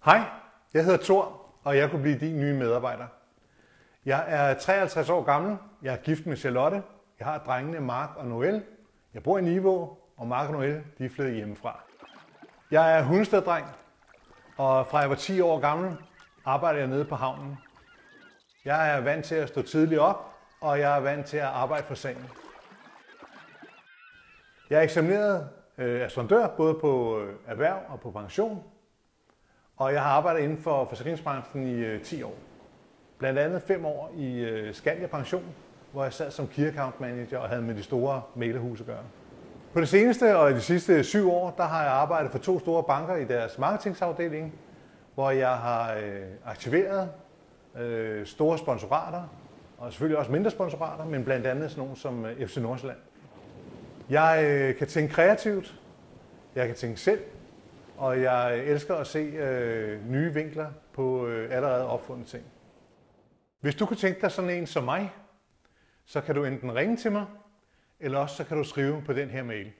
Hej, jeg hedder Thor, og jeg kunne blive din nye medarbejder. Jeg er 53 år gammel, jeg er gift med Charlotte, jeg har drengene Mark og Noel, jeg bor i Nivå, og Mark og Noel de er flyttet hjemmefra. Jeg er Hundested-dreng, og fra jeg var 10 år gammel, arbejder jeg nede på havnen. Jeg er vant til at stå tidligt op, og jeg er vant til at arbejde for sagen. Jeg er eksamineret assurandør, både på erhverv og på pension. Og jeg har arbejdet inden for forsikringsbranchen i 10 år. Blandt andet 5 år i Skandia Pension, hvor jeg sad som key account manager og havde med de store mæglerhuse at gøre. På det seneste og i de sidste 7 år, der har jeg arbejdet for 2 store banker i deres marketingsafdeling, hvor jeg har aktiveret store sponsorater, og selvfølgelig også mindre sponsorater, men blandt andet sådan nogle som FC Nordsjælland. Jeg kan tænke kreativt, jeg kan tænke selv, og jeg elsker at se nye vinkler på allerede opfundne ting. Hvis du kunne tænke dig sådan en som mig, så kan du enten ringe til mig, eller også så kan du skrive på den her mail.